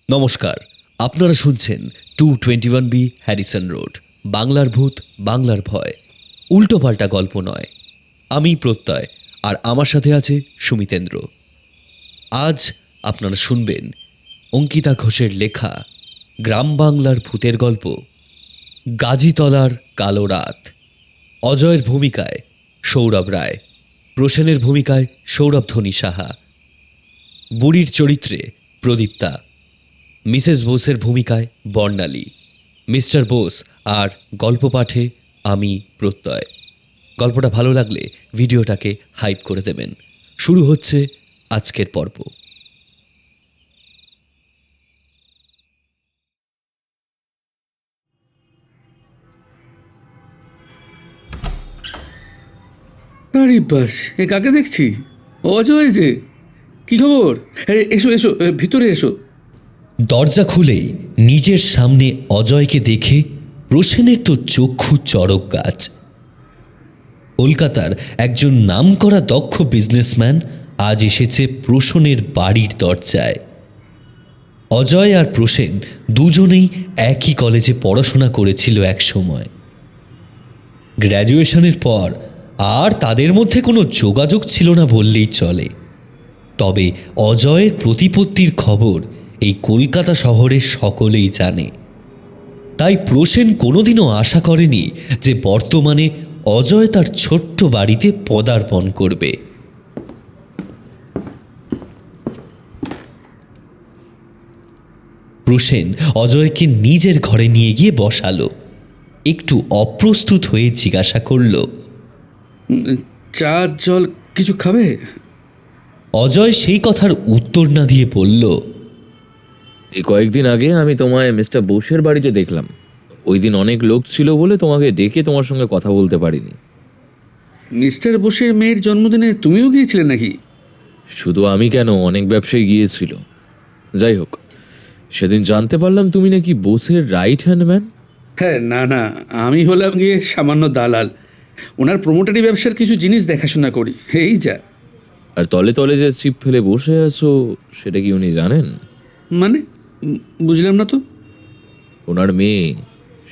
নমস্কার, আপনারা শুনছেন 221B হ্যারিসন রোড, বাংলার ভূত বাংলার ভয়, উল্টোপাল্টা গল্প নয়। আমি প্রত্যয়, আর আমার সাথে আছে সুমিতেন্দ্র। আজ আপনারা শুনবেন অঙ্কিতা ঘোষের লেখা গ্রাম বাংলার ভূতের গল্প গাজীতলার কালো রাত। অজয়ের ভূমিকায় সৌরভ রায়, প্রসেনের ভূমিকায় সৌরভধ্বনি সাহা, বুড়ির চরিত্রে প্রদীপ্তা, মিসেস বোসের ভূমিকায় বর্ণালী, মিস্টার বোস আর গল্প পাঠে আমি প্রত্যয়। গল্পটা ভালো লাগলে ভিডিওটাকে হাইপ করে দেবেন। শুরু হচ্ছে আজকের পর্ব। আরে বাস, এ কাকে দেখছি? অজয় যে, কি খবর? আরে এসো এসো, ভিতরে এসো। দরজা খুলেই নিজের সামনে অজয়কে দেখে প্রসেনের তো চক্ষু চড়ক গাছ। কলকাতার একজন নামকরা দক্ষ বিজনেসম্যান আজ এসেছে প্রসেনের বাড়ির দরজায়। অজয় আর প্রসেন দুজনেই একই কলেজে পড়াশোনা করেছিল এক সময়। গ্র্যাজুয়েশনের পর আর তাদের মধ্যে কোনো যোগাযোগ ছিল না বললেই চলে। তবে অজয়ের প্রতিপত্তির খবর এই কলকাতা শহরের সকলেই জানে। তাই প্রসেন কোনোদিনও আশা করেনি যে বর্তমানে অজয় তার ছোট্ট বাড়িতে পদার্পণ করবে। প্রসেন অজয়কে নিজের ঘরে নিয়ে গিয়ে বসালো। একটু অপ্রস্তুত হয়ে জিজ্ঞাসা করল, চা জল কিছু খাবে? অজয় সেই কথার উত্তর না দিয়ে বলল, এই কয়েকদিন আগে আমি তোমায় মিস্টার বোসের বাড়িতে দেখলাম। ওই দিন অনেক লোক ছিল বলে তোমাকে ডেকে তোমার সঙ্গে কথা বলতে পারিনি। মিস্টার বোসের মেয়ের জন্মদিনে তুমিও গিয়েছিলে নাকি? শুধু আমি কেন, অনেক ব্যবসায়ী গিয়েছিল। যাই হোক, সেদিন জানতে পারলাম তুমি নাকি বোসের রাইট হ্যান্ড ম্যান। হ্যাঁ, না না, আমি হলাম গিয়ে সামান্য দালাল। ওনার প্রমোটারি ব্যবসার কিছু জিনিস দেখাশোনা করি, এই যা। আর তলে তলে যে ছিপ ফেলে বসে আছো, সেটা কি উনি জানেন? মানে বুঝলাম না তো। ওনার মেয়ে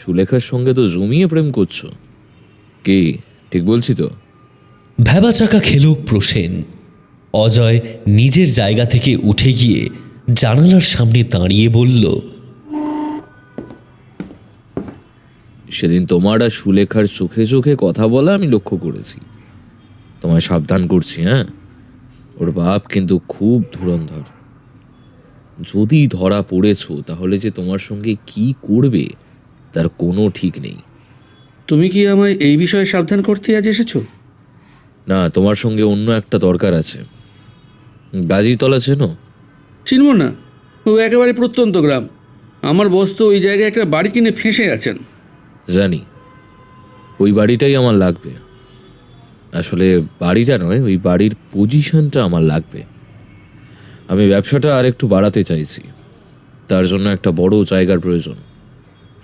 সুলেখার সঙ্গে তো জমিয়ে প্রেম করছো। কি ঠিক বলছি তো? ভ্যাবাচাকা খেল প্রসেন। অজয় নিজের জায়গা থেকে উঠে গিয়ে জানালার সামনে দাঁড়িয়ে বলল, সেদিন তোমার আর সুলেখার চোখে চোখে কথা বলা আমি লক্ষ্য করেছি। তোমায় সাবধান করছি, হ্যাঁ? ওর বাপ কিন্তু খুব ধুরন্ধর। যদি ধরা পড়েছো তাহলে যে তোমার সঙ্গে কি করবে তার কোনো ঠিক নেই। তুমি কি আমায় এই বিষয়ে সাবধান করতে আজ এসেছো? না, তোমার সঙ্গে অন্য একটা দরকার আছে। গাজীতলা চেনো? চিনব না? ও একেবারে প্রত্যন্ত গ্রাম। আমার বস তো ওই জায়গায় একটা বাড়ি কিনে ফেঁসে আছেন। জানি, ওই বাড়িটাই আমার লাগবে। আসলে বাড়িটা নয়, ওই বাড়ির পজিশনটা আমার লাগবে। আমি ব্যবসাটা আর একটু বাড়াতে চাইছি, তার জন্য একটা বড় জায়গার প্রয়োজন।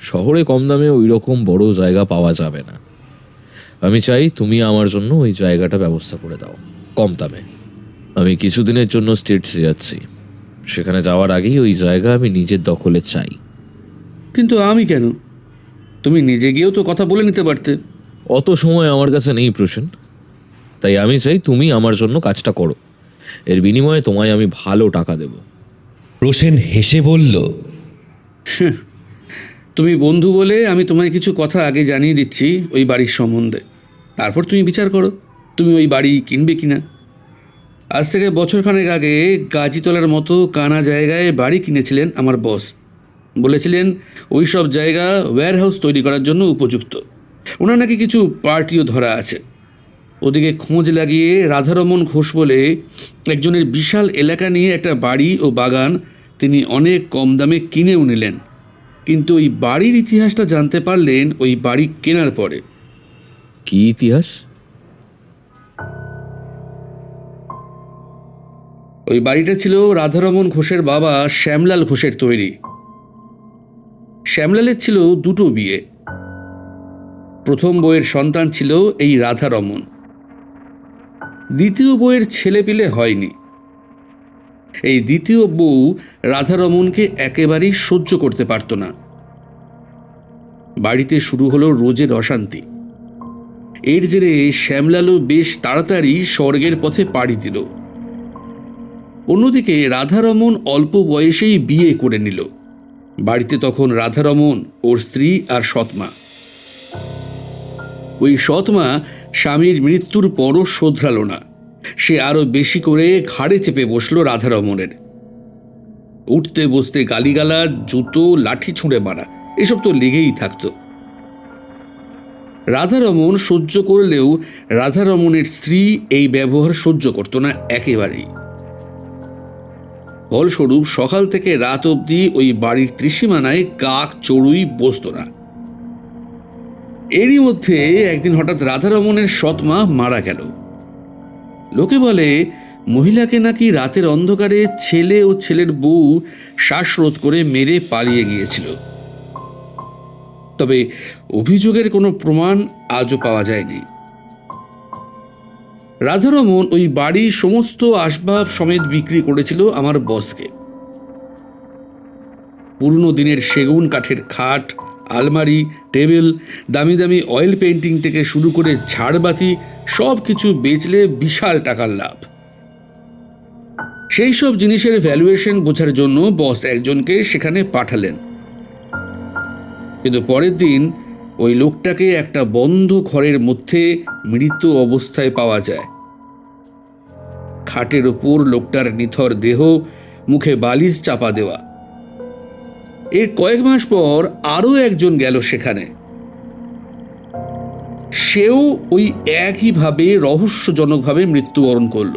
শহরে কম দামে ওই রকম বড় জায়গা পাওয়া যাবে না। আমি চাই তুমি আমার জন্য ওই জায়গাটা ব্যবস্থা করে দাও কম দামে। আমি কিছুদিনের জন্য স্টেটসে যাচ্ছি, সেখানে যাওয়ার আগেই ওই জায়গা আমি নিজের দখলে চাই। কিন্তু আমি কেন? তুমি নিজে গিয়েও তো কথা বলে নিতে পারতে। অত সময় আমার কাছে নেই প্রসেন, তাই আমি চাই তুমি আমার জন্য কাজটা করো। এর বিনিময়ে তোমায় আমি ভালো টাকা দেব। প্রসেন হেসে বলল, তুমি বন্ধু বলে আমি তোমায় কিছু কথা আগে জানিয়ে দিচ্ছি ওই বাড়ির সম্বন্ধে। তারপর তুমি বিচার করো তুমি ওই বাড়ি কিনবে কিনা। আজ থেকে বছরখানেক আগে গাজীতলার মতো কানা জায়গায় বাড়ি কিনেছিলেন আমার বস। বলেছিলেন ওই সব জায়গা ওয়্যারহাউস তৈরি করার জন্য উপযুক্ত। ওনার নাকি কিছু পার্টিও ধরা আছে। ওদিকে খোঁজ লাগিয়ে রাধারমন ঘোষ বলে একজনের বিশাল এলাকা নিয়ে একটা বাড়ি ও বাগান তিনি অনেক কম দামে কিনেও নিলেন। কিন্তু ওই বাড়ির ইতিহাসটা জানতে পারলেন ওই বাড়ি কেনার পরে। কি ইতিহাস? ওই বাড়িটা ছিল রাধারমন ঘোষের বাবা শ্যামলাল ঘোষের তৈরি। শ্যামলালের ছিল দুটো বিয়ে। প্রথম বউয়ের সন্তান ছিল এই রাধারমন। দ্বিতীয় বউয়ের ছেলেপিলে হয়নি। এই দ্বিতীয় বউ রাধারমণকে একেবারেই সহ্য করতে পারত না। বাড়িতে শুরু হলো রোজের অশান্তি। এর জেরে শ্যামলালও বেশ তাড়াতাড়ি স্বর্গের পথে পাড়ি দিল। অন্যদিকে রাধারমণ অল্প বয়সেই বিয়ে করে নিল। বাড়িতে তখন রাধারমণ, ওর স্ত্রী আর সৎমা। ওই সৎমা স্বামীর মৃত্যুর পরও শোধরাল না। সে আরো বেশি করে ঘাড়ে চেপে বসলো রাধারমণের। উঠতে বসতে গালিগালাজ, জুতো, লাঠি ছুঁড়ে মারা এসব তো লেগেই থাকতো। রাধারমণ সহ্য করলেও রাধারমণের স্ত্রী এই ব্যবহার সহ্য করত না একেবারেই। ফলস্বরূপ সকাল থেকে রাত অবধি ওই বাড়ির ত্রিসীমানায় কাক চড়ুই বসত না। এরই মধ্যে একদিন হঠাৎ রাধারমণের সৎমা মারা গেল। লোকে বলে মহিলাকে নাকি রাতের অন্ধকারে ছেলে ও ছেলের বউ শ্বাসরোধ করে মেরে পালিয়ে গিয়েছিল। তবে অভিযোগের কোনো প্রমাণ আজও পাওয়া যায়নি। রাধারমণ ওই বাড়ির সমস্ত আসবাব সমেত বিক্রি করেছিল আমার বসকে। পুরনো দিনের সেগুন কাঠের খাট, আলমারি, টেবিল, দামি দামি অয়েল পেন্টিং থেকে শুরু করে ঝাড়বাতি সব কিছু বেচলে বিশাল টাকার লাভ। সেই সব জিনিসের ভ্যালুয়েশন বোঝার জন্য বস একজনকে সেখানে পাঠালেন। কিন্তু পরের দিন ওই লোকটাকে একটা বন্ধ ঘরের মধ্যে মৃত অবস্থায় পাওয়া যায়। খাটের ওপর লোকটার নিথর দেহ, মুখে বালিশ চাপা দেওয়া। এর কয়েক মাস পর আরো একজন গেল সেখানে। সেও ওই একইভাবে রহস্যজনকভাবে মৃত্যুবরণ করল।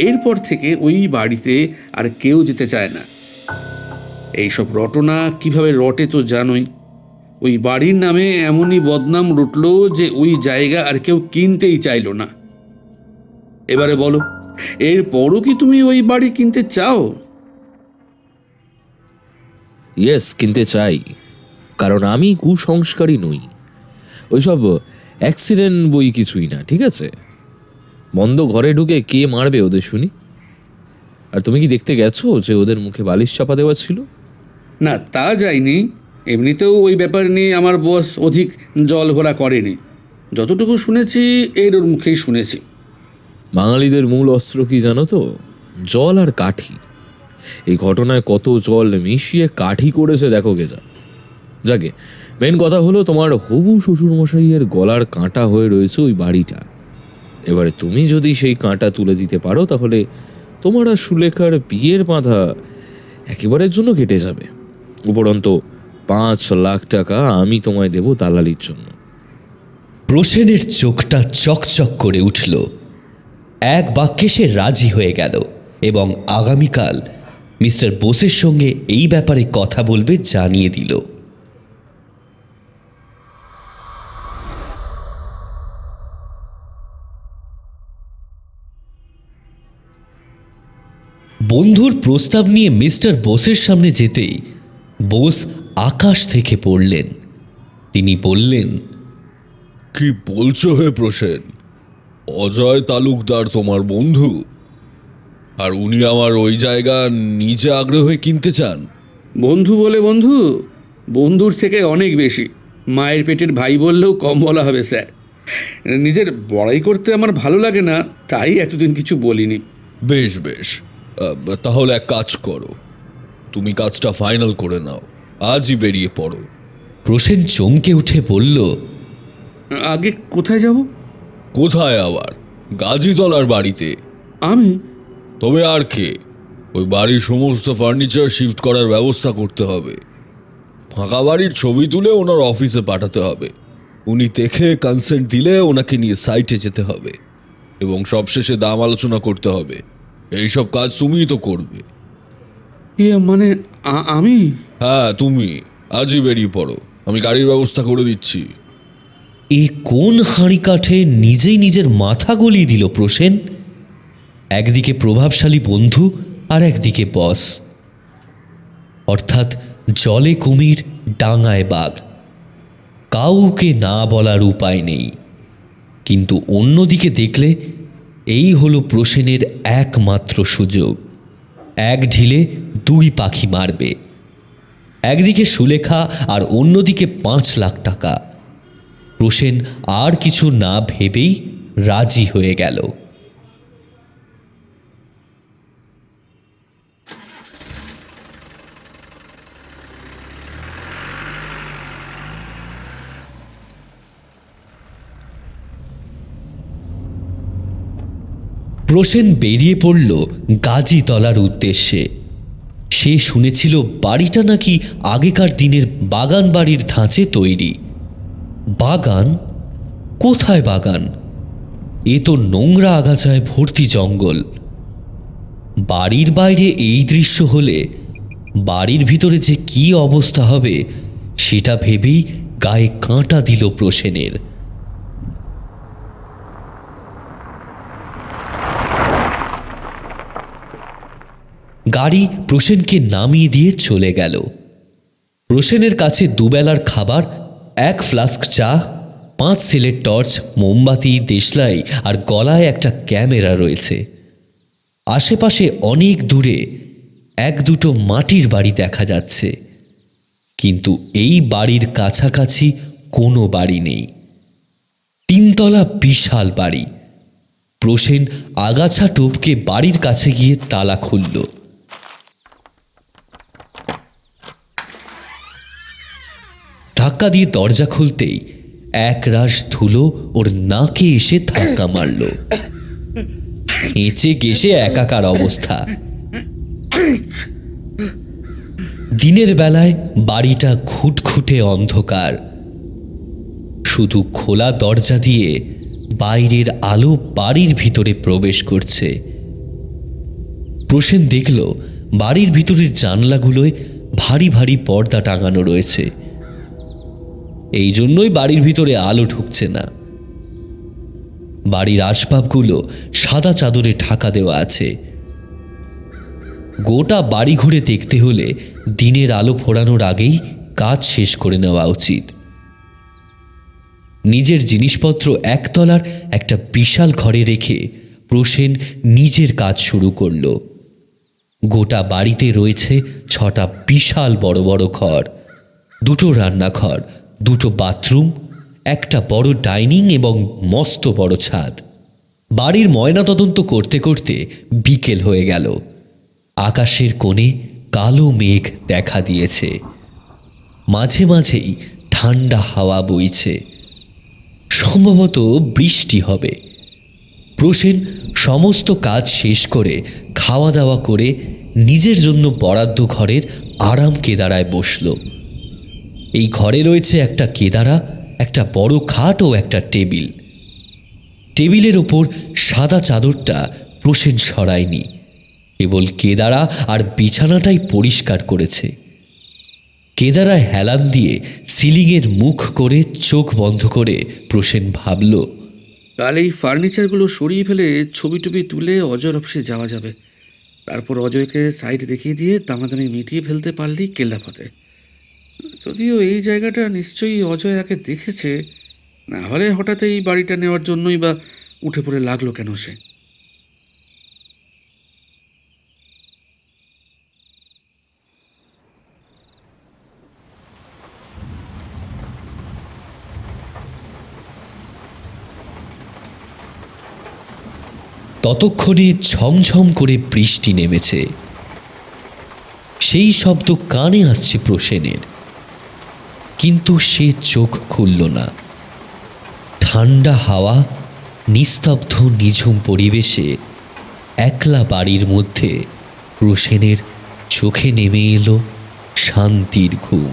এরপর থেকে ওই বাড়িতে আর কেউ যেতে চায় না। এইসব রটনা কিভাবে রটে তো জানোই। ওই বাড়ির নামে এমনই বদনাম রটল যে ওই জায়গা আর কেউ কিনতেই চাইল না। এবারে বলো, এরপরও কি তুমি ওই বাড়ি কিনতে চাও? ইয়েস, কিনতে চাই, কারণ আমি কুসংস্কারী নই। ওইসব অ্যাক্সিডেন্ট বই কিছুই না, ঠিক আছে? বন্ধ ঘরে ঢুকে কে মারবে ওদের শুনি? আর তুমি কি দেখতে গেছো যে ওদের মুখে বালিশ চাপা দেওয়া ছিল? না, তা যায়নি। এমনিতেও ওই ব্যাপার নিয়ে আমার বস অধিক জল ঘোলা করেনি। যতটুকু শুনেছি এর ওর মুখেই শুনেছি। বাঙালিদের মূল অস্ত্র কি জানো তো? জল আর কাঠি। এই ঘটনায় কত জল মিশিয়ে কাঠি করেছে দেখো গে যা। যাকে মেন কথা হলো, তোমার হবু শ্বশুরমশাইয়ের গলার কাঁটা হয়ে রয়েছে ওই বাড়িটা। এবারে তুমি যদি সেই কাঁটা তুলে দিতে পারো, তাহলে তোমার আর সুলেখার বিয়ের বাঁধা একেবারের জন্য কেটে যাবে। উপরন্ত 5 লাখ টাকা আমি তোমায় দেব দালালির জন্য। প্রসেনের চোখটা চকচক করে উঠল। এক বাক্যে সে রাজি হয়ে গেল এবং আগামীকাল মিস্টার বোসের সঙ্গে এই ব্যাপারে কথা বলবে জানিয়ে দিল। বন্ধুর প্রস্তাব নিয়ে মিস্টার বোসের সামনে যেতেই বোস আকাশ থেকে পড়লেন। তিনি বললেন, কি বলছো হে প্রসেন? অজয় তালুকদার তোমার বন্ধু, আর উনি আমার ওই জায়গা নিজে আগ্রহে কিনতে চান? বন্ধু বলে বন্ধু, বন্ধুর থেকে অনেক বেশি। মায়ের পেটের ভাই বললেও কম বলা হবে স্যার। নিজের বড়াই করতে আমার ভালো লাগে না, তাই এতদিন কিছু বলিনি। বেশ বেশ, তাহলে এক কাজ করো, তুমি কাজটা ফাইনাল করে নাও, আজই বেরিয়ে পড়ো। প্রসেন চমকে উঠে বলল, আগে কোথায় যাব? কোথায় আবার? গাজীতলার বাড়িতে। আমি? তবে আর কে? ওই বাড়ির সমস্ত ফার্নিচার শিফট করার ব্যবস্থা করতে হবে। ফাঁকা বাড়ির ছবি তুলে ওনার অফিসে পাঠাতে হবে। উনি দেখে কনসেন্ট দিলে ওনাকে নিয়ে সাইটে যেতে হবে এবং সবশেষে দাম আলোচনা করতে হবে। এইসব কাজ তুমিই তো করবে। মানে আমি? হ্যাঁ, তুমি আজই বেরিয়ে পড়ো, আমি গাড়ির ব্যবস্থা করে দিচ্ছি। এ কোন হাঁড়ি কাঠে নিজেই নিজের মাথা গলিয়ে দিল প্রসেন। একদিকে প্রভাবশালী বন্ধু আর একদিকে বস, অর্থাৎ জলে কুমির ডাঙায় বাঘ। কাউকে না বলার উপায় নেই। কিন্তু অন্যদিকে দেখলে এই হলো প্রসেনের একমাত্র সুযোগ। এক ঢিলে দুই পাখি মারবে, একদিকে সুলেখা আর অন্যদিকে 5 লাখ টাকা। প্রসেন আর কিছু না ভেবেই রাজি হয়ে গেল। প্রসেন বেরিয়ে পড়ল গাজীতলার উদ্দেশ্যে। সে শুনেছিল বাড়িটা নাকি আগেকার দিনের বাগান বাড়ির ধাঁচে তৈরি। বাগান? কোথায় বাগান? এ তো নোংরা আগাছায় ভর্তি জঙ্গল। বাড়ির বাইরে এই দৃশ্য হলে বাড়ির ভিতরে যে কি অবস্থা হবে সেটা ভেবেই গায়ে কাঁটা দিল প্রসেনের। গাড়ি প্রসেনকে নামিয়ে দিয়ে চলে গেল। প্রসেনের কাছে দুবেলার খাবার, 1 ফ্লাস্ক চা, 5 সেলের টর্চ, মোমবাতি, দেশলাই আর গলায় একটা ক্যামেরা রয়েছে। আশেপাশে অনেক দূরে 1-2টো মাটির বাড়ি দেখা যাচ্ছে, কিন্তু এই বাড়ির কাছাকাছি কোনো বাড়ি নেই। 3 তলা বিশাল বাড়ি। প্রসেন আগাছা টপকে বাড়ির কাছে গিয়ে তালা খুলল। ধাক্কা দিয়ে দরজা খুলতেই এক রাশ ধুলো ওর নাকে এসে ধাক্কা মারল। হেঁচে গেসে একাকার অবস্থা। দিনের বেলায় বাড়িটা ঘুটঘুটে অন্ধকার। শুধু খোলা দরজা দিয়ে বাইরের আলো বাড়ির ভিতরে প্রবেশ করছে। প্রসেন দেখল বাড়ির ভিতরের জানলাগুলোয় ভারী ভারী পর্দা টাঙানো রয়েছে। এই জন্যই বাড়ির ভিতরে আলো ঢুকছে না। বাড়ির আসবাবগুলো সাদা চাদরে ঢাকা দেওয়া আছে। গোটা বাড়ি ঘুরে দেখতে হলে দিনের আলো ফোরানোর আগেই কাজ শেষ করে নেওয়া উচিত। নিজের জিনিসপত্র একতলার একটা বিশাল ঘরে রেখে প্রসেন নিজের কাজ শুরু করল। গোটা বাড়িতে রয়েছে 6টা বিশাল বড় বড় ঘর, 2টো রান্নাঘর, 2টো বাথরুম, একটা বড় ডাইনিং এবং মস্ত বড় ছাদ। বাড়ির ময়নাতদন্ত করতে করতে বিকেল হয়ে গেল। আকাশের কোণে কালো মেঘ দেখা দিয়েছে। মাঝে মাঝেই ঠান্ডা হাওয়া বইছে। সম্ভবত বৃষ্টি হবে। প্রসেন সমস্ত কাজ শেষ করে খাওয়া দাওয়া করে নিজের জন্য বরাদ্দ ঘরের আরাম কেদারায় বসল। এই ঘরে রয়েছে একটা কেদারা, একটা বড় খাট ও একটা টেবিল। টেবিলের ওপর সাদা চাদরটা প্রসেন সরায়নি, কেবল কেদারা আর বিছানাটাই পরিষ্কার করেছে। কেদারায় হেলান দিয়ে সিলিংয়ের মুখ করে চোখ বন্ধ করে প্রসেন ভাবল, কাল এই ফার্নিচারগুলো সরিয়ে ফেলে ছবি টবি তুলে অজয়ের অফিসে যাওয়া যাবে। তারপর অজয়কে সাইড দেখিয়ে দিয়ে দামাদামি মিটিয়ে ফেলতে পারলেই কেল্লাফতে। যদিও এই জায়গাটা নিশ্চয়ই অজয় আগে দেখেছে, না হলে হঠাৎ এই বাড়িটা নেওয়ার জন্যই বা উঠে পড়ে লাগলো কেন সে। ততক্ষণে ঝমঝম করে বৃষ্টি নেমেছে। সেই শব্দ কানে আসছে প্রসেনের, কিন্তু সে চোখ খুলল না। ঠান্ডা হাওয়া, নিস্তব্ধ নিঝুম পরিবেশে একলা বাড়ির মধ্যে প্রসেনের চোখে নেমে এলো শান্তির ঘুম।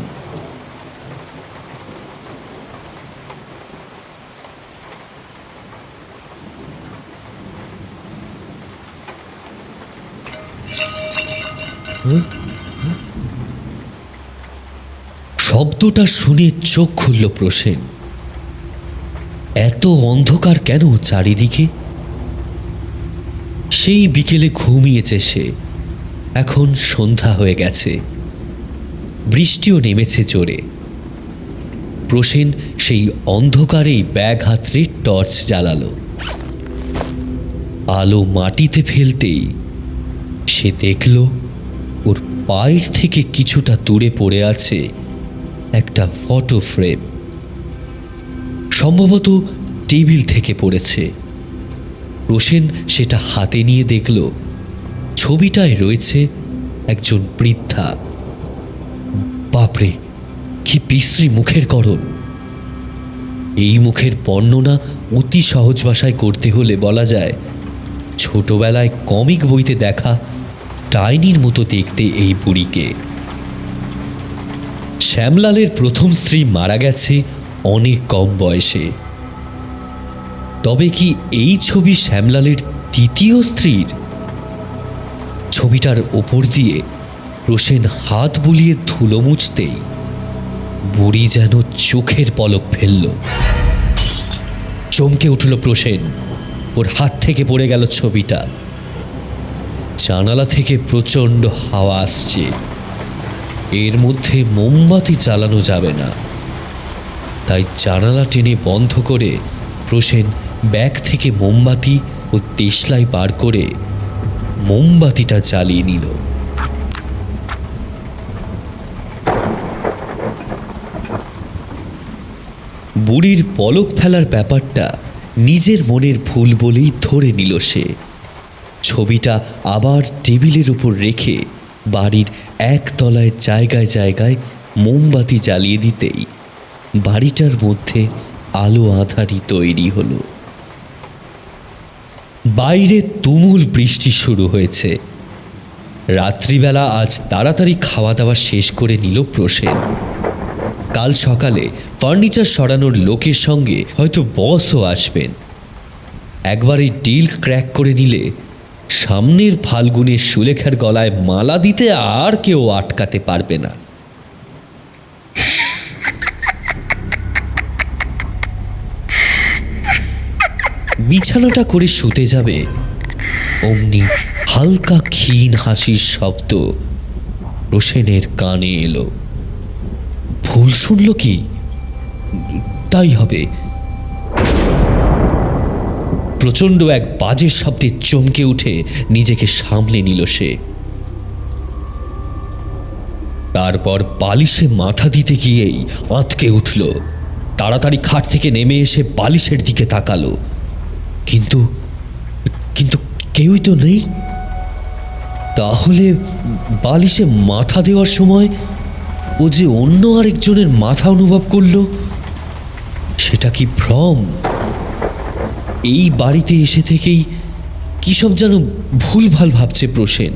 শব্দটা শুনে চোখ খুলল প্রসেন। এত অন্ধকার কেন চারিদিকে? সেই বিকেলে ঘুমিয়েছে সে, এখন সন্ধ্যা হয়ে গেছে। বৃষ্টিও নেমেছে জোরে। প্রসেন সেই অন্ধকারেই ব্যাগ হাতড়ে টর্চ জ্বালালো। আলো মাটিতে ফেলতেই সে দেখল ওর পায়ের থেকে কিছুটা দূরে পড়ে আছে একটা ফটো ফ্রেম। সম্ভবত টেবিল থেকে পড়েছে। প্রসেন সেটা হাতে নিয়ে দেখল ছবিটায় রয়েছে একজন বৃদ্ধা। বাপরে, কি বিশ্রী মুখের গড়ন! এই মুখের বর্ণনা অতি সহজ ভাষায় করতে হলে বলা যায় ছোটবেলায় কমিক বইতে দেখা ডাইনির মতো দেখতে এই বুড়িকে। শ্যামলালের প্রথম স্ত্রী মারা গেছে অনেক কম বয়সে। তবে কি এই ছবি শ্যামলালের দ্বিতীয় স্ত্রীর? ছবিটার ওপর দিয়ে প্রসেন হাত বুলিয়ে ধুলো মুছতেই বুড়ি যেন চোখের পলক ফেলল। চমকে উঠল প্রসেন। ওর হাত থেকে পড়ে গেল ছবিটা। জানালা থেকে প্রচণ্ড হাওয়া আসছে। এর মধ্যে মোমবাতি জ্বালানো যাবে না, তাই জানালা টেনে বন্ধ করে প্রসেন ব্যাগ থেকে মোমবাতি ও দেশলাই বার করে মোমবাতিটা জ্বালিয়ে নিল। বুড়ির পলক ফেলার ব্যাপারটা নিজের মনের ভুল বলেই ধরে নিল সে। ছবিটা আবার টেবিলের উপর রেখে বাড়ির একতলায় জায়গায় জায়গায় মোমবাতি জ্বালিয়ে দিতেই বাড়িটার মধ্যে আলো আঁধারি তৈরি হলো। বাইরে তুমুল বৃষ্টি শুরু হয়েছে। রাত্রিবেলা আজ তাড়াতাড়ি খাওয়া দাওয়া শেষ করে নিল প্রসেন। কাল সকালে ফার্নিচার সরানোর লোকের সঙ্গে হয়তো বসও আসবেন। একবার এই ডিল ক্র্যাক করে নিলে সামনের ফাল্গুনের সুলেখার গলায় মালা দিতে আর কেউ আটকাতে পারবে না। বিছানাটা করে শুতে যাবে অমনি হালকা ক্ষীণ হাসির শব্দ প্রসেনের কানে এলো। ভুল শুনল কি? তাই হবে। প্রচণ্ড এক বাজে শব্দে চমকে উঠে নিজেকে সামলে নিল সে। তারপর বালিশে মাথা দিতে গিয়েই আঁতকে উঠল। তাড়াতাড়ি খাট থেকে নেমে এসে বালিশের দিকে তাকালো, কিন্তু কিন্তু কেউই তো নেই। তাহলে বালিশে মাথা দেওয়ার সময় ও যে অন্য আরেকজনের মাথা অনুভব করল, সেটা কি ভ্রম? এই বাড়িতে এসে থেকেই কি সব যেন ভুলভাল ভাবছে প্রসেন।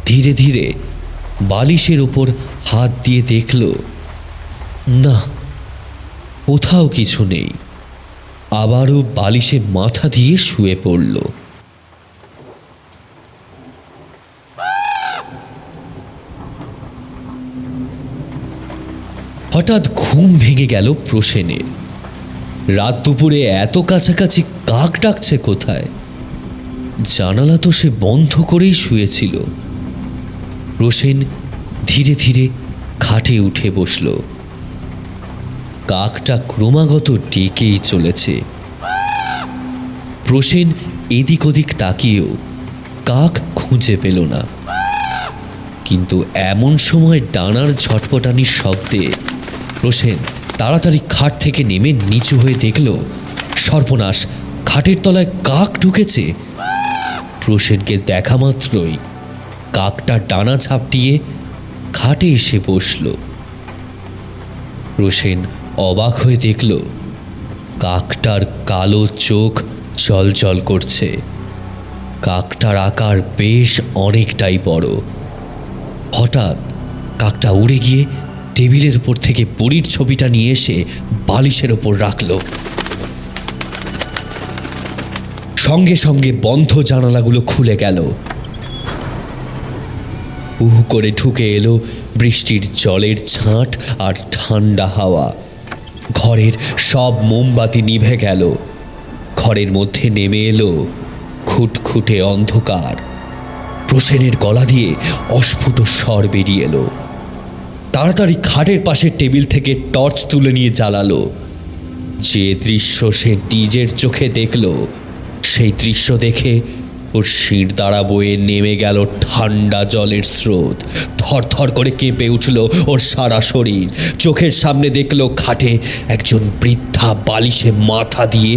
ধীরে ধীরে বালিশের ওপর হাত দিয়ে দেখল, না, কোথাও কিছু নেই। আবারও বালিশে মাথা দিয়ে শুয়ে পড়ল। হঠাৎ ঘুম ভেঙে গেল প্রসেনের। রাত দুপুরে এত কাছাকাছি কাক ডাকছে কোথায়? জানালা তো সে বন্ধ করেই শুয়েছিল। প্রসেন ধীরে ধীরে খাটে উঠে বসল। কাকটা ক্রমাগত ডেকেই চলেছে। প্রসেন এদিক ওদিক তাকিয়েও কাক খুঁজে পেল না। কিন্তু এমন সময় ডানার ঝটপটানির শব্দে প্রসেন তাড়াতাড়ি খাট থেকে নেমে নিচু হয়ে দেখল, সর্বনাশ, খাটের তলায় কাক ঢুকেছে। প্রসেনকে দেখা মাত্রই কাকটা ডানা ঝাপটিয়ে খাটে এসে বসল। প্রসেন অবাক হয়ে দেখল কাকটার কালো চোখ জলজল করছে। কাকটার আকার বেশ অনেকটাই বড়। হঠাৎ কাকটা উড়ে গিয়ে টেবিলের উপর থেকে বুড়ির ছবিটা নিয়ে এসে বালিশের ওপর রাখল। সঙ্গে সঙ্গে বন্ধ জানালাগুলো খুলে গেল। উহু করে ঢুকে এলো বৃষ্টির জলের ছাঁট আর ঠান্ডা হাওয়া। ঘরের সব মোমবাতি নিভে গেল। ঘরের মধ্যে নেমে এলো খুটখুটে অন্ধকার। প্রসেনের গলা দিয়ে অস্ফুট স্বর বেরিয়ে এলো। তাড়াতাড়ি খাটের পাশের টেবিল থেকে টর্চ তুলে নিয়ে জ্বালালো। যে দৃশ্য সে নিজের চোখে দেখল সেই দৃশ্য দেখে ওর শির দ্বারা বয়ে নেমে গেল ঠান্ডা জলের স্রোত। থরথর করে কেঁপে উঠল ওর সারা শরীর। চোখের সামনে দেখল খাটে একজন বৃদ্ধা বালিশে মাথা দিয়ে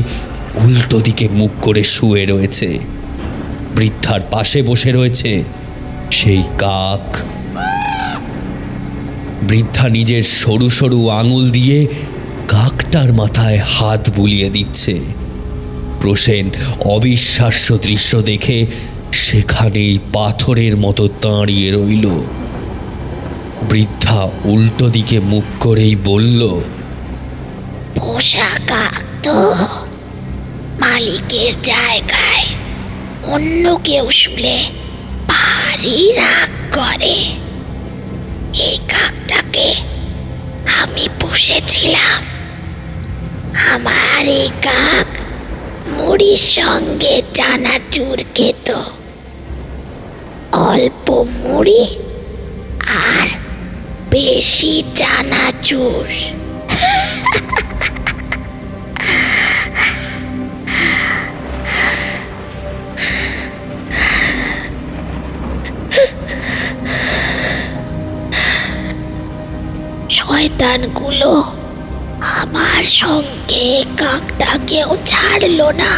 উল্টো দিকে মুখ করে শুয়ে রয়েছে। বৃদ্ধার পাশে বসে রয়েছে সেই কাক। বৃদ্ধা নিজের সরু সরু আঙুল দিয়ে কাকটার মাথায় হাত বুলিয়ে দিচ্ছে। প্রসেন অবিশ্বাস্য দৃশ্য দেখে সেখানেই পাথরের মতো দাঁড়িয়ে রইল। বৃদ্ধা উল্টো দিকে মুখ করেই বলল, পোষা কাক তো, মালিকের জায়গায় অন্য কেউ শুলে ভারী রাগ করে। এই কাকটাকে আমি পুষেছিলাম। আমার এই কাক মুড়ির সঙ্গে চানাচুর খেত। অল্প মুড়ি আর বেশি চানাচুর। শয়তানগুলো আমার সঙ্গে কাকটাকেও ছাড়লো না,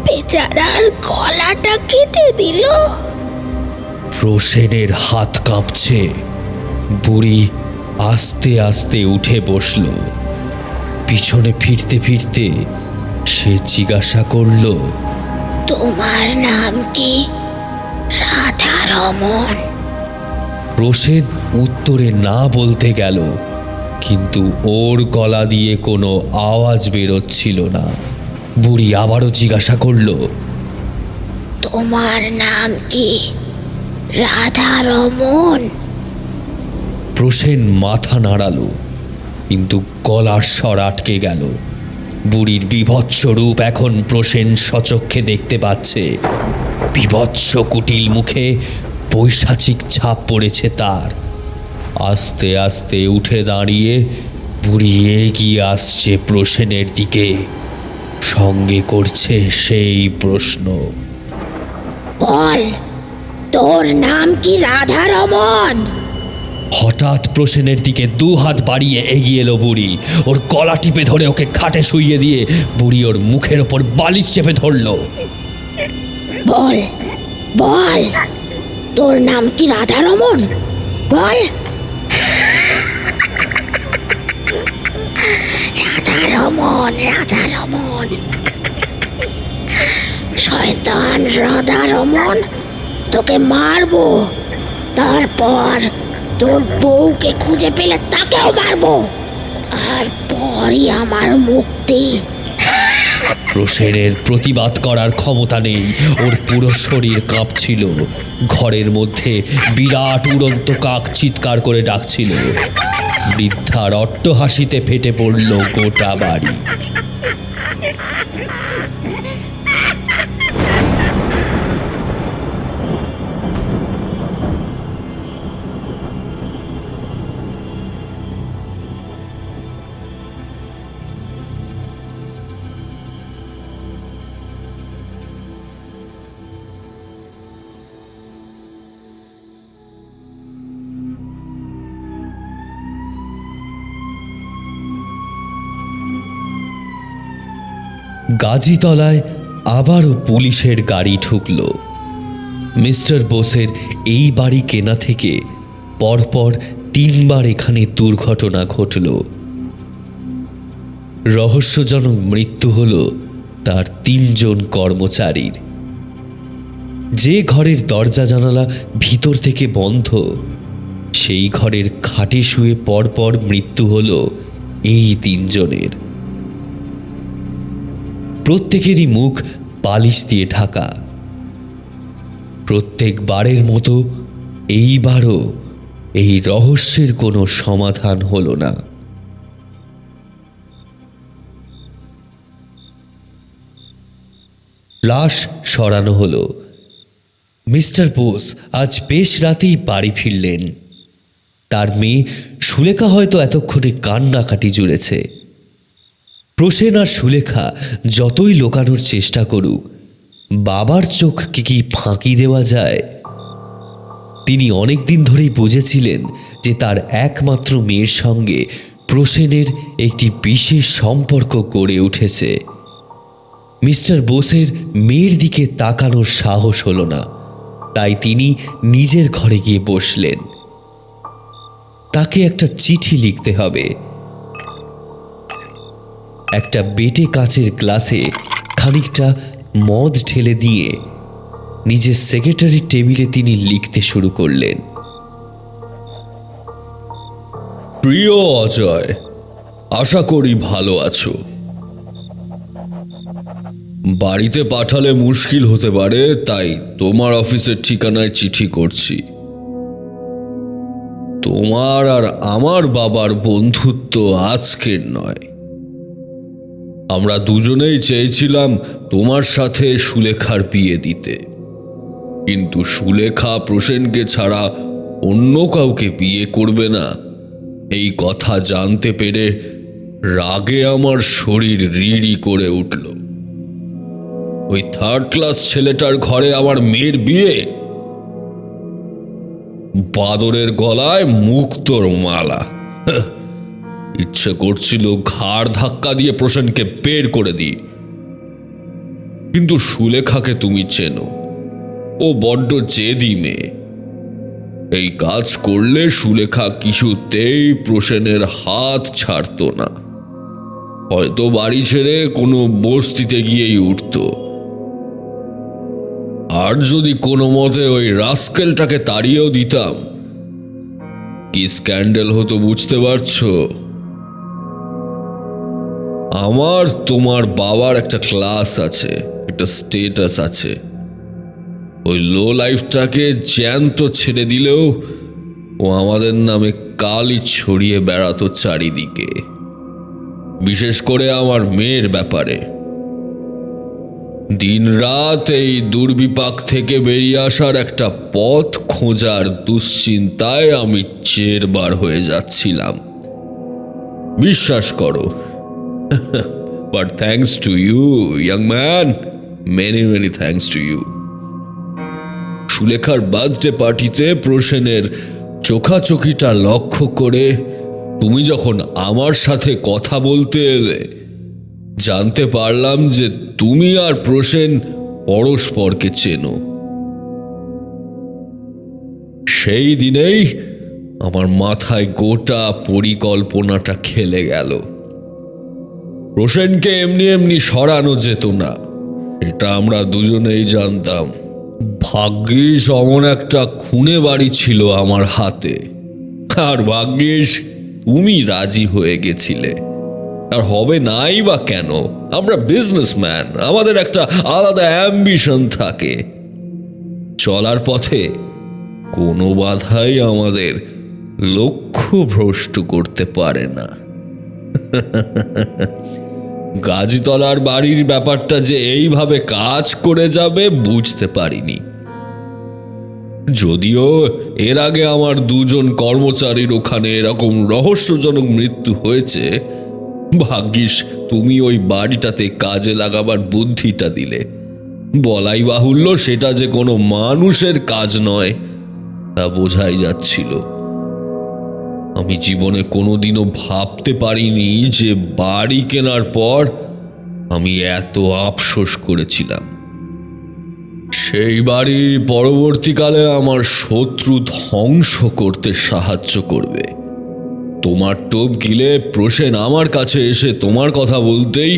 বেচারার গলাটা কেটে দিল। প্রসেনের হাত কাঁপছে। বুড়ি আস্তে আস্তে উঠে বসল। পিছনে ফিরতে ফিরতে সে জিজ্ঞাসা করল, তোমার নাম কি? রাধারমন। প্রসেন উত্তরে না বলতে গেল, কিন্তু ওর গলা দিয়ে কোনো আওয়াজ বেরোচ্ছিল না। বুড়ি আবারও জিজ্ঞাসা করল, তোমার নাম কি? রাধারমন। প্রসেন মাথা নাড়ালো, কিন্তু গলার স্বর আটকে গেল। বুড়ির বীভৎস রূপ এখন প্রসেন সচক্ষে দেখতে পাচ্ছে। বীভৎস কুটিল মুখে পৈশাচিক ছাপ পড়েছে তার। আস্তে আস্তে উঠে দাঁড়িয়ে বুড়ি এগিয়ে আসছে প্রসেনের দিকে। সঙ্গে করছে সেই প্রশ্ন, বল, তোর নাম কি? রাধারমন। হঠাৎ প্রসেনের দিকে দু হাত বাড়িয়ে এগিয়ে এলো বুড়ি। ওর গলা টিপে ধরে ওকে খাটে শুইয়ে দিয়ে বুড়ি ওর মুখের ওপর বালিশ চেপে ধরল। বল বল, তোর নাম কি? রাধারমন, বল। রাধারমন, রাধারমন। শয়তান রাধারমন, তোকে মারবো, তারপর তোর বউকে খুঁজে পেলে তাকেও মারবো, তারপরই আমার মুক্তি। প্রসেনের প্রতিবাদ করার ক্ষমতা নেই। ওর পুরো শরীর কাঁপছিল। ঘরের মধ্যে বিরাট উড়ন্ত কাক চিৎকার করে ডাকছিল। বৃদ্ধার অট্টহাসিতে ফেটে পড়ল গোটা বাড়ি। গাজীতলায় আবারও পুলিশের গাড়ি ঢুকল। মিস্টার বোসের এই বাড়ি কেনা থেকে পরপর 3 বার এখানে দুর্ঘটনা ঘটল। রহস্যজনক মৃত্যু হল তার 3 জন কর্মচারীর। যে ঘরের দরজা জানালা ভিতর থেকে বন্ধ, সেই ঘরের খাটে শুয়ে পরপর মৃত্যু হল এই 3 জনের। প্রত্যেকেরই মুখ বালিশ দিয়ে ঢাকা। প্রত্যেকবারের মতো এইবারও এই রহস্যের কোনো সমাধান হলো না। লাশ সরানো হলো। মিস্টার বোস আজ বেশ রাতেই বাড়ি ফিরলেন। তার মেয়ে সুলেখা হয়তো এতক্ষণে কান্নাকাটি জুড়েছে। প্রসেন আর সুলেখা যতই লোকানোর চেষ্টা করুক, বাবার চোখকে কি ফাঁকি দেওয়া যায়? তিনি অনেক দিন ধরেই বুঝেছিলেন যে তার একমাত্র মেয়ের সঙ্গে প্রসেনের একটি বিশেষ সম্পর্ক গড়ে উঠেছে। মিস্টার বোসের মেয়ের দিকে তাকানোর সাহস হলো না, তাই তিনি নিজের ঘরে গিয়ে বসলেন। তাকে একটা চিঠি লিখতে হবে। একটা বেটে কাচের গ্লাসে খানিকটা মদ ঢেলে দিয়ে নিজের সেক্রেটারি টেবিলে তিনি লিখতে শুরু করলেন। প্রিয় অজয়, আশা করি ভালো আছো। বাড়িতে পাঠালে মুশকিল হতে পারে, তাই তোমার অফিসের ঠিকানায় চিঠি করছি। তোমার আর আমার বাবার বন্ধুত্ব আজকের নয়। আমরা দুজনেই চেয়েছিলাম তোমার সাথে সুলেখার বিয়ে দিতে, কিন্তু সুলেখা প্রসেনকে ছাড়া অন্য কাউকে বিয়ে করবে না এই কথা জানতে পেরে রাগে আমার শরীর রিড়ি করে উঠল। ওই থার্ড ক্লাস ছেলেটার ঘরে আমার মেয়ের বিয়ে? বাদরের গলায় মুক্তোর মালা। ইচ্ছে করছিল ঘাড় ধাক্কা দিয়ে প্রসেনকে বের করে দিই, কিন্তু সুলেখাকে তুমি চেনো, ও বড্ড জেদি মেয়ে। এই কাজ করলে সুলেখা কিছুতেই প্রসেনের হাত ছাড়তো না। হয়তো বাড়ি ছেড়ে কোনো বস্তিতে গিয়েই উঠত। আর যদি কোনো মতে ওই রাস্কেলটাকে তাড়িয়েও দিতাম, কি স্ক্যান্ডাল হতো বুঝতে পারছো? আমার তোমার বাবার একটা ক্লাস আছে, একটা স্টেটাস আছে। ওই লো লাইফটাকে জ্যান্ত ছেড়ে দিলেও ও আমাদের নামে কালি ছড়িয়ে বেড়াতো চারিদিকে, বিশেষ করে আমার মেয়ের ব্যাপারে। দিনরাত এই দুর্বিপাক থেকে বেরিয়ে আসার একটা পথ খোঁজার দুশ্চিন্তায় আমি চেরবার হয়ে যাচ্ছিলাম। বিশ্বাস করো, but thanks to you young man, many many thanks to you. সুলেখার বার্থডে পার্টিতে প্রসেনের চোখাচোখিটা লক্ষ্য করে তুমি যখন আমার সাথে কথা বলতে এলে, জানতে পারলাম যে তুমি আর প্রসেন পরস্পরকে চেনো। সেই দিনেই আমার মাথায় গোটা পরিকল্পনাটা খেলে গেল। প্রসেনকে এমনি এমনি সরানো যেত না, এটা আমরা দুজনেই জানতাম। ভাগ্যিস অমন একটা খুনে বাড়ি ছিল আমার হাতে, আর ভাগ্যিস তুমি রাজি হয়ে গেছিলে। আর হবে নাই বা কেন? আমরা বিজনেসম্যান, আমাদের একটা আলাদা অ্যাম্বিশন থাকে। চলার পথে কোনো বাধাই আমাদের লক্ষ্য ভ্রষ্ট করতে পারে না। গাজীতলার বাড়ির ব্যাপারটা যে এইভাবে কাজ করে যাবে বুঝতে পারিনি। যদিও এর আগে আমার দুজন কর্মচারীর ওখানে এরকম রহস্যজনক মৃত্যু হয়েছে, ভাগ্যিস তুমি ওই বাড়িটাতে কাজে লাগাবার বুদ্ধিটা দিলে। বলাই বাহুল্য, সেটা যে কোনো মানুষের কাজ নয় তা বোঝাই যাচ্ছিল। আমি জীবনে কোনোদিনও ভাবতে পারিনি যে বাড়ি কেনার পর আমি এত আফসোস করেছিলাম। সেই বাড়ি পরবর্তীকালে আমার শত্রু ধ্বংস করতে সাহায্য করবে। তোমার টোপ গিলে প্রসেন আমার কাছে এসে তোমার কথা বলতেই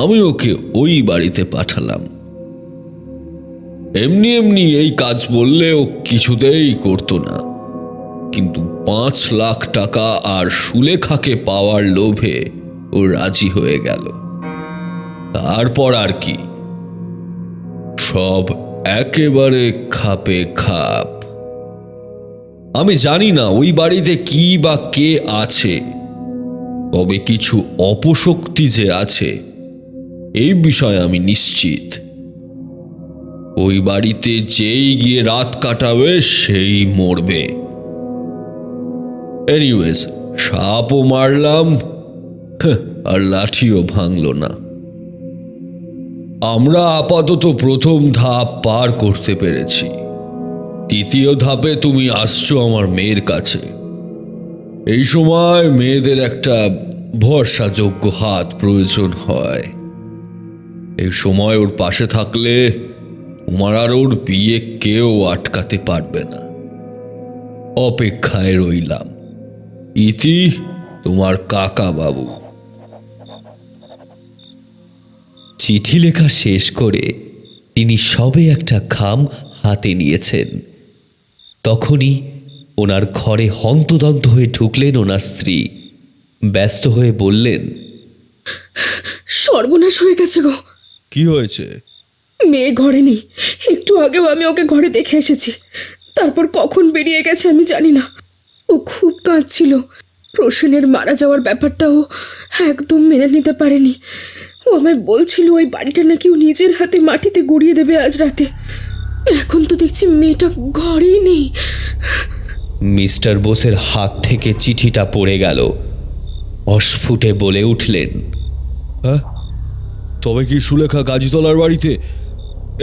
আমি ওকে ওই বাড়িতে পাঠালাম। এমনি এমনি এই কাজ বললে ও কিছুতেই করতো না, কিন্তু 5 লাখ টাকা আর সুলেখাকে পাওয়ার লোভে ও রাজি হয়ে গেল। তারপর আর কি, সব একেবারে খাপে খাপ। আমি জানি না ওই বাড়িতে কি বা কে আছে, তবে কিছু অপশক্তি যে আছে এই বিষয়ে আমি নিশ্চিত। ওই বাড়িতে যেই গিয়ে রাত কাটাবে সেই মরবে। এনিওয়েজ, সাপও মারলাম, আর লাঠিও ভাঙল না। আমরা আপাতত প্রথম ধাপ পার করতে পেরেছি। দ্বিতীয় ধাপে তুমি আসছো আমার মেয়ের কাছে। এই সময় মেয়েদের একটা ভরসাযোগ্য হাত প্রয়োজন হয়। এই সময় ওর পাশে থাকলে তোমার আর ওর বিয়ে কেউ আটকাতে পারবে না। অপেক্ষায় রইলাম। ইতি, তোমার কাকা বাবু। চিঠি লেখা শেষ করে তিনি সবে একটা খাম হাতে নিয়েছেন, তখনই ওনার ঘরে হন্তদন্ত হয়ে ঢুকলেন ওনার স্ত্রী। ব্যস্ত হয়ে বললেন, সর্বনাশ হয়ে গেছে গো। কি হয়েছে? মেয়ে ঘরে নেই। একটু আগেও আমি ওকে ঘরে দেখে এসেছি। তারপর কখন বেরিয়ে গেছে আমি জানি না। ও খুব কাঁদছিল। প্রসেনের মারা যাওয়ার ব্যাপারটাও একদম মেনে নিতে পারেনি। ও আমায় বলছিল ওই বাড়িটা নাকি ও নিজের হাতে মাটিতে গুড়িয়ে দেবে আজ রাতে। এখন তো দেখছি মেয়েটা ঘরেই নেই। মিস্টার বোসের হাত থেকে চিঠিটা পড়ে গেল। অস্ফুটে বলে উঠলেন, হ্যাঁ, তবে কি সুলেখা গাজীতলার বাড়িতে?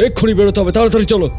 এক্ষুনি বেরোতে হবে, তাড়াতাড়ি চলো।